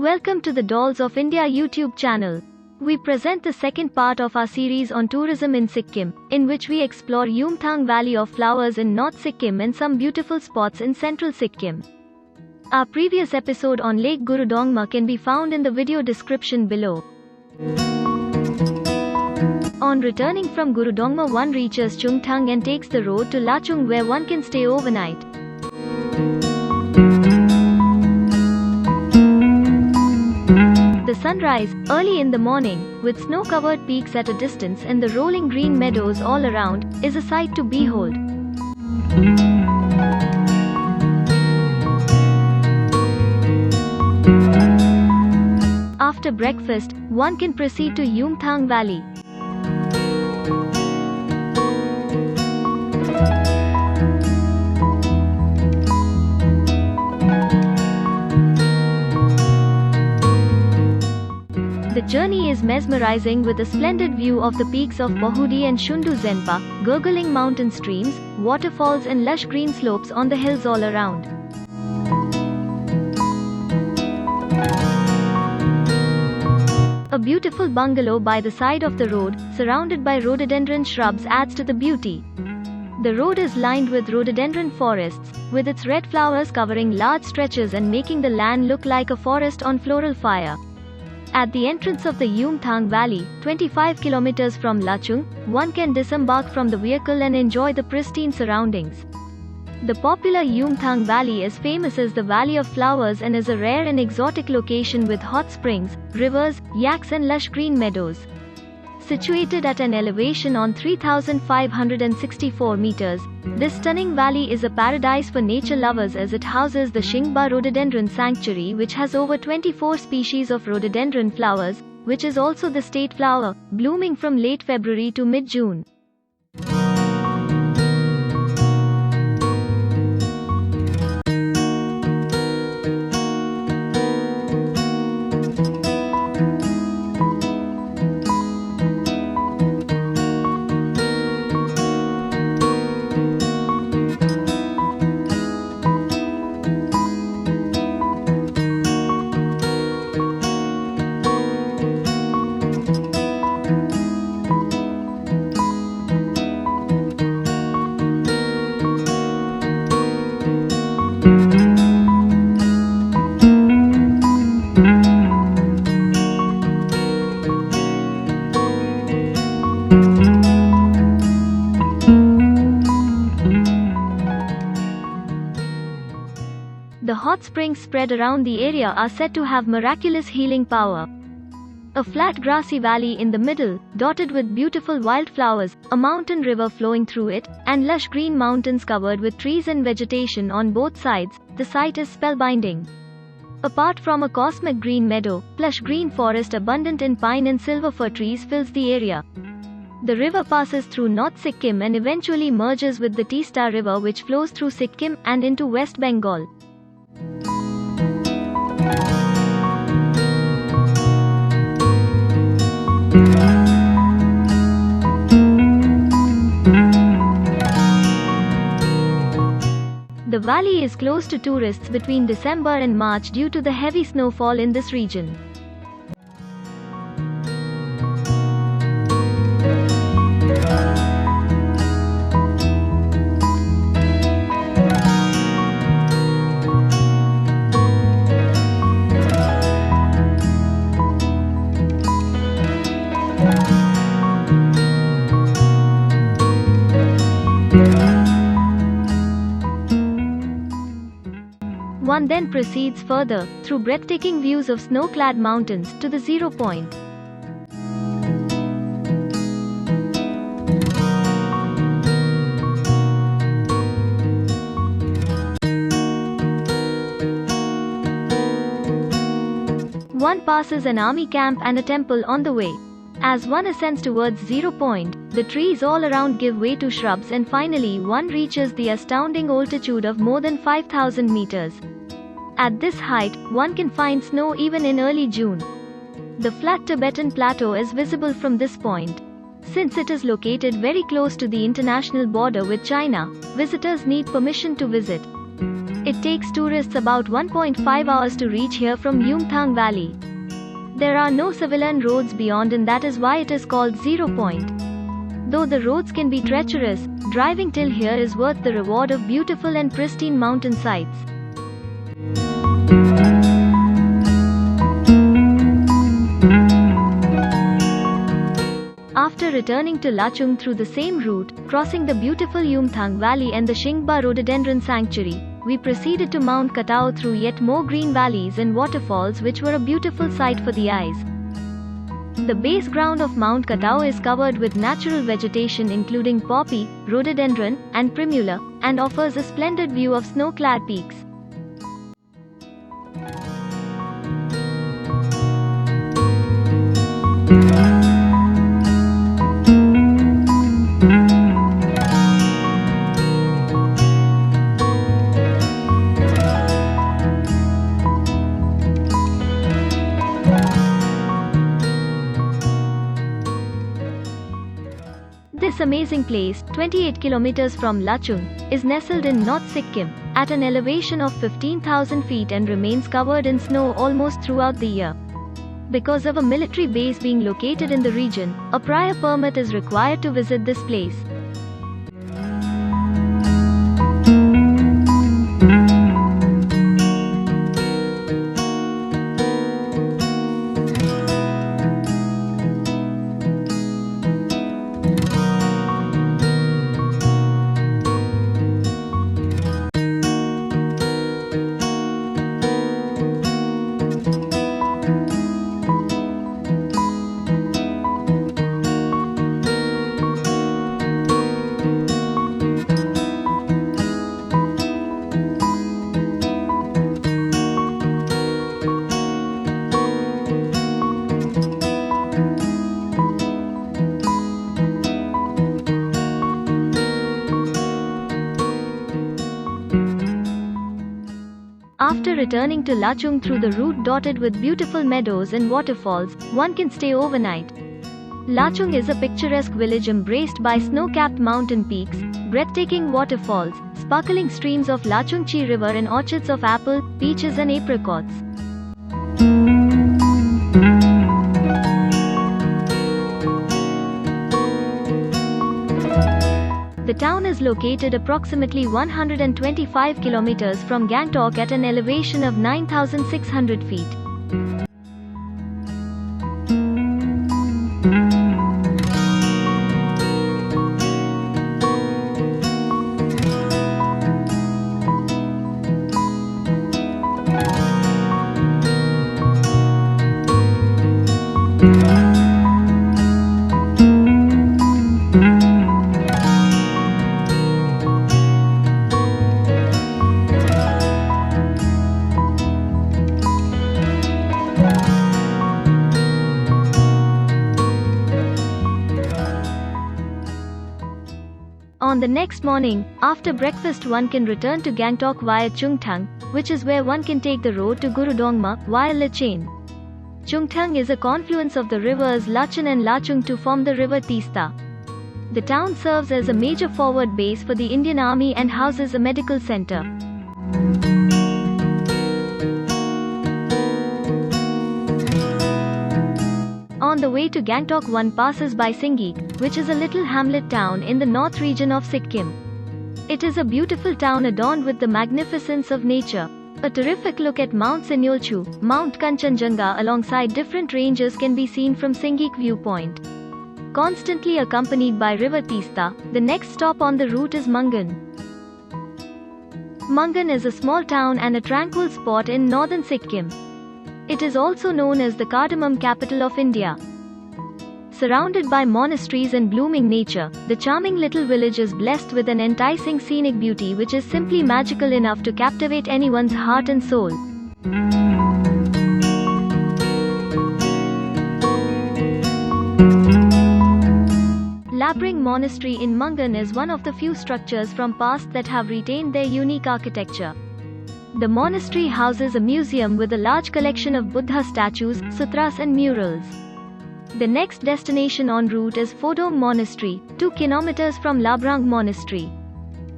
Welcome to the Dolls of India YouTube channel. We present the second part of our series on tourism in Sikkim, in which we explore Yumthang Valley of Flowers in North Sikkim and some beautiful spots in central Sikkim. Our previous episode on Lake Gurudongmar can be found in the video description below. On returning from Gurudongmar, one reaches Chungthang and takes the road to Lachung, where one can stay overnight. The sunrise, early in the morning, with snow-covered peaks at a distance and the rolling green meadows all around, is a sight to behold. After breakfast, one can proceed to Yumthang Valley. The journey is mesmerizing, with a splendid view of the peaks of Bahudi and Shundu Zenpa, gurgling mountain streams, waterfalls and lush green slopes on the hills all around. A beautiful bungalow by the side of the road, surrounded by rhododendron shrubs, adds to the beauty. The road is lined with rhododendron forests, with its red flowers covering large stretches and making the land look like a forest on floral fire. At the entrance of the Yumthang Valley, 25 kilometers from Lachung, one can disembark from the vehicle and enjoy the pristine surroundings. The popular Yumthang Valley is famous as the Valley of Flowers and is a rare and exotic location with hot springs, rivers, yaks and lush green meadows. Situated at an elevation on 3,564 meters, this stunning valley is a paradise for nature lovers, as it houses the Shingba Rhododendron Sanctuary, which has over 24 species of rhododendron flowers, which is also the state flower, blooming from late February to mid-June. The hot springs spread around the area are said to have miraculous healing power. A flat grassy valley in the middle, dotted with beautiful wildflowers, a mountain river flowing through it, and lush green mountains covered with trees and vegetation on both sides, the sight is spellbinding. Apart from a cosmic green meadow, plush green forest abundant in pine and silver fir trees fills the area. The river passes through North Sikkim and eventually merges with the Teesta River, which flows through Sikkim and into West Bengal. The valley is closed to tourists between December and March due to the heavy snowfall in this region. One then proceeds further, through breathtaking views of snow-clad mountains, to the zero point. One passes an army camp and a temple on the way. As one ascends towards zero point, the trees all around give way to shrubs, and finally one reaches the astounding altitude of more than 5,000 meters. At this height, one can find snow even in early June. The flat Tibetan Plateau is visible from this point. Since it is located very close to the international border with China, visitors need permission to visit. It takes tourists about 1.5 hours to reach here from Yumthang Valley. There are no civilian roads beyond, and that is why it is called Zero Point. Though the roads can be treacherous, driving till here is worth the reward of beautiful and pristine mountain sights. After returning to Lachung through the same route, crossing the beautiful Yumthang Valley and the Shingba Rhododendron Sanctuary, we proceeded to Mount Katao through yet more green valleys and waterfalls, which were a beautiful sight for the eyes. The base ground of Mount Katao is covered with natural vegetation including poppy, rhododendron, and primula, and offers a splendid view of snow-clad peaks. This amazing place, 28 kilometers from Lachung, is nestled in North Sikkim, at an elevation of 15,000 feet and remains covered in snow almost throughout the year. Because of a military base being located in the region, a prior permit is required to visit this place. After returning to Lachung through the route dotted with beautiful meadows and waterfalls, one can stay overnight. Lachung is a picturesque village embraced by snow-capped mountain peaks, breathtaking waterfalls, sparkling streams of Lachung Chi River and orchards of apple, peaches and apricots. The town is located approximately 125 kilometers from Gangtok at an elevation of 9,600 feet. On the next morning, after breakfast one can return to Gangtok via Chungthang, which is where one can take the road to Gurudongmar via Lachung. Chungthang is a confluence of the rivers Lachung and Lachung to form the river Teesta. The town serves as a major forward base for the Indian Army and houses a medical center. On the way to Gangtok one passes by Singik, which is a little hamlet town in the north region of Sikkim. It is a beautiful town adorned with the magnificence of nature. A terrific look at Mount Senyolchu, Mount Kanchenjunga alongside different ranges can be seen from Singik viewpoint. Constantly accompanied by river Teesta, the next stop on the route is Mangan. Mangan is a small town and a tranquil spot in northern Sikkim. It is also known as the cardamom capital of India. Surrounded by monasteries and blooming nature, the charming little village is blessed with an enticing scenic beauty which is simply magical enough to captivate anyone's heart and soul. Labring Monastery in Mangan is one of the few structures from past that have retained their unique architecture. The monastery houses a museum with a large collection of Buddha statues, sutras and murals. The next destination en route is Phodong Monastery, 2 kilometers from Labrang Monastery.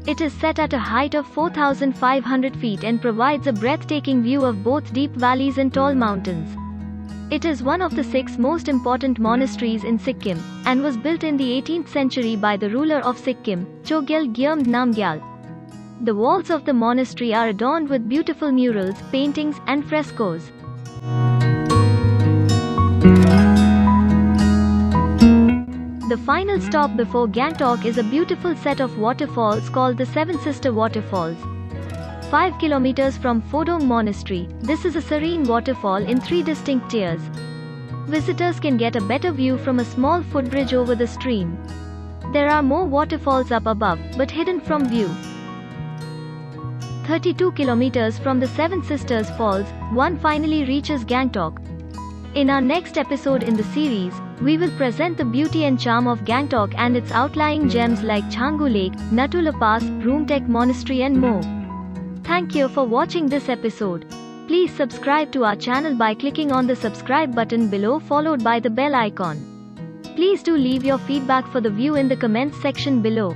It is set at a height of 4,500 feet and provides a breathtaking view of both deep valleys and tall mountains. It is one of the 6 most important monasteries in Sikkim, and was built in the 18th century by the ruler of Sikkim, Chogyal Gyalmd Namgyal. The walls of the monastery are adorned with beautiful murals, paintings, and frescoes. The final stop before Gangtok is a beautiful set of waterfalls called the Seven Sister Waterfalls. 5 kilometers from Phodong Monastery, this is a serene waterfall in 3 distinct tiers. Visitors can get a better view from a small footbridge over the stream. There are more waterfalls up above, but hidden from view. 32 kilometers from the Seven Sisters Falls, one finally reaches Gangtok. In our next episode in the series, we will present the beauty and charm of Gangtok and its outlying gems like Changu Lake, Natula Pass, Rumtek Monastery and more. Thank you for watching this episode. Please subscribe to our channel by clicking on the subscribe button below followed by the bell icon. Please do leave your feedback for the view in the comments section below.